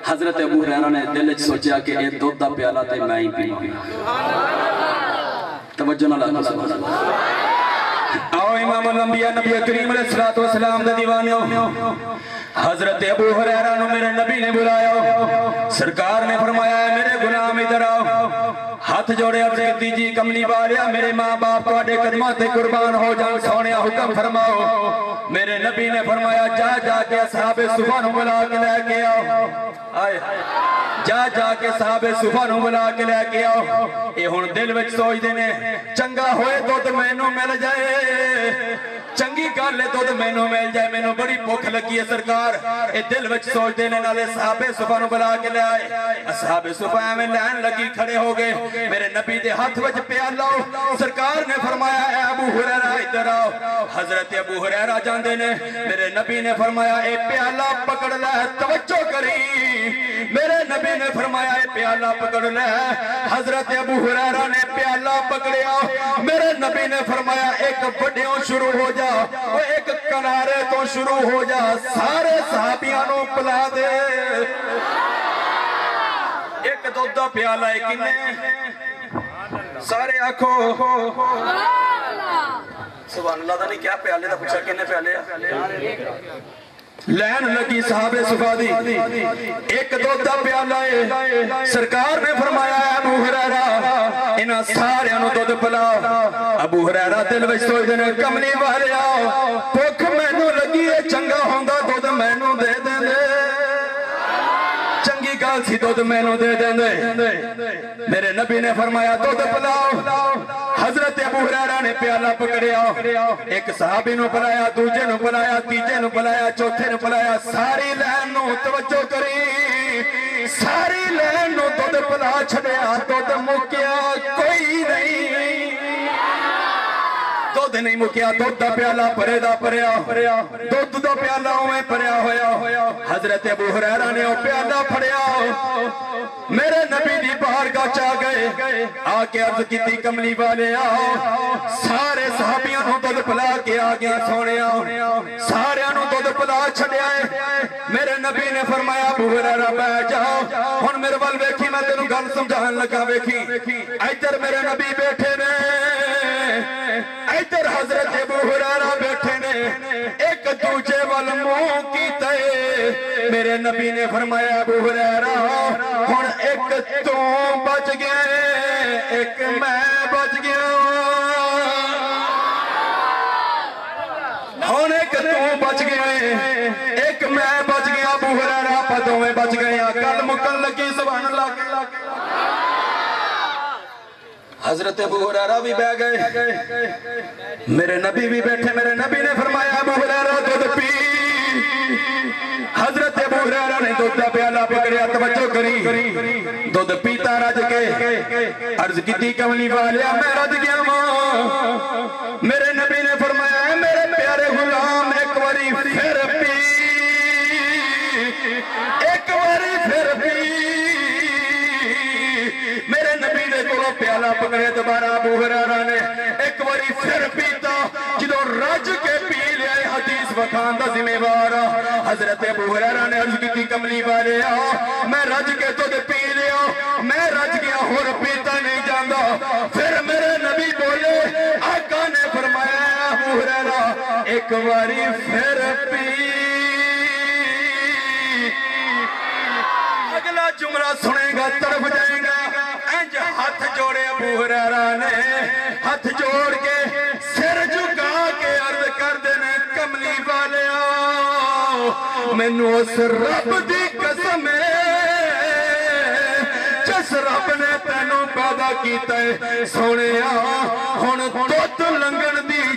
حضرت ابو ہریرہ نے دل وچ سوچیا کہ اے دودھ دا پیالہ تے میں ہی پیواں توجہ نال آکھو سبحان اللہ آؤ امام الانبیاء نبی کریم علیہ الصلوۃ والسلام دے دیوانیو حضرت ابو ہریرہ نو میرے نبی نے بلایا سرکار نے فرمایا ہے میرے غلام ادھر آؤ ہاتھ جوڑے عرض کی جی کملی والیا میرے ماں باپ تواڈے قدماں تے قربان ہو جان سونیا حکم فرماؤ میرے نبی نے فرمایا جا جا کے اصحاب صفہ نو بلا کے لے کے آؤ آئے جا جا کے صحاب صفہ نو بلا کے لے کے آؤ اے ہن دل وچ سوچ دے نے چنگا ہوئے تو تے مینوں مل جائے چنگی گل ہے تو مینوں مل جائے مینوں بڑی بھوک لگی ہے سرکار اے دل وچ سوچ دے نے نالے صحاب صفہ نو بلا کے لے آئے اصحاب صفہ ایویں لین لگی کھڑے ہو گئے میرے نبی دے ہاتھ وچ پیالہ سرکار نے فرمایا اے ابو ہریرہ ادھر آؤ حضرت ابو ہریرہ جاندے نے میرے نبی نے فرمایا اے پیالہ پکڑ لے توجہ کری میرے نبی نے فرمایا اے پیالہ پکڑ لے حضرت ابو ہریرہ نے پیالہ پکڑیا میرے نبی نے فرمایا ایک بڑیوں شروع ہو جا وہ ایک کنارے تو شروع ہو جا سارے صحابیاں نو پلا دے ایک دودھ دا پیالہ ہے کنے سارے آنکھو سبحان اللہ دا نہیں کیا پیالے دا پوچھا کنے پیالے لین لگی صحاب صفہ دی ایک دودھ دا پیالہ ہے سرکار نے فرمایا ہے ابو ہریرہ انہاں سارے انہوں دودھ پلا ابو ہریرہ دل وچ سوچ دے نے کملی والے آؤ بھوک مینوں لگی ہے چنگا ہوندا دودھ مینوں دے دیں دے چنگی گل سی دودھ مینوں دے دیں دے میرے نبی نے فرمایا دودھ پلاؤ حضرت ابو ہریرہ نے پیالہ پکڑیا ایک صحابی نو پلایا دوجے نو پلایا تیجے نو پلایا چوتھے نو پلایا ساری لین نو توجہ کری ساری لین نو دودھ پلا چھڑیا دودھ مکیا کوئی نہیں دودھ نہیں مکیا دودھ دا پیالہ پرے دا پریا دودھ دا پیالہ ہوئے پریا ہویا حضرت ابو ہریرہ نے وہ پیالہ پھڑیا میرے نبی دی بارگاہ چا گئے آکے عرض کیتی کملی والے آؤ سارے صحابیاں نو دودھ پلا کے آگیا سونے آؤ سارے نو دودھ پلا چھڑیا ہے میرے نبی نے فرمایا ابو ہریرہ بیٹھ جاؤ ہن میرے ول ویکھی میں تینوں گل سمجھان لگا ویکھی ادھر میرے نبی بیٹھے نے ادھر حضرت ابو ہریرہ بیٹھے نے ایک دوجے وال منہ کیتا ہے میرے نبی نے فرمایا ابو ہریرہ ہن ایک تو بچ گیا ایک میں بچ گیا ہن ایک تو بچ گیا ایک میں بچ گیا ابو ہریرہ پتوں میں بچ گیا گل مکن لگی سبحان اللہ حضرت ابو ہریرہ بھی بہ گئے میرے نبی بھی بیٹھے میرے نبی نے فرمایا ابو ہریرہ دودھ پی حضرت ابو ہریرہ نے دودھ دا پیالہ پکڑیا توجہ کری دودھ پیتا رج کے عرض کیتی کملی والیا میں رج گیا ماں میرے نبی نے فرمایا میرے پیارے غلام ایک واری پھر پی ایک واری پھر پی میرے نبی نے کولوں پیالہ پکڑے دوبارہ ابو ہریرہ نے ایک واری پھر پیتا جدوں رج کے پی لیا حدیث وکھان دا ذمہ وار حضرت ابو ہریرہ نے عرض کی کملی والے میں رج کے دودھ پی لیا میں رج گیا ہور پیتا نہیں جاندا پھر میرے نبی بولے آقا نے فرمایا ابو ہریرہ ایک واری پھر پی اگلا جملہ سنے گا تڑپ جائے گا انج ہاتھ جوڑے ابو ہریرہ نے ہاتھ جوڑ کے سر جھکا کے عرض کر دینے کملی والے مینوں اس رب دی قسم جس رب نے تینوں پیدا کیتا ہے سونیا ہن دودھ لنگن دی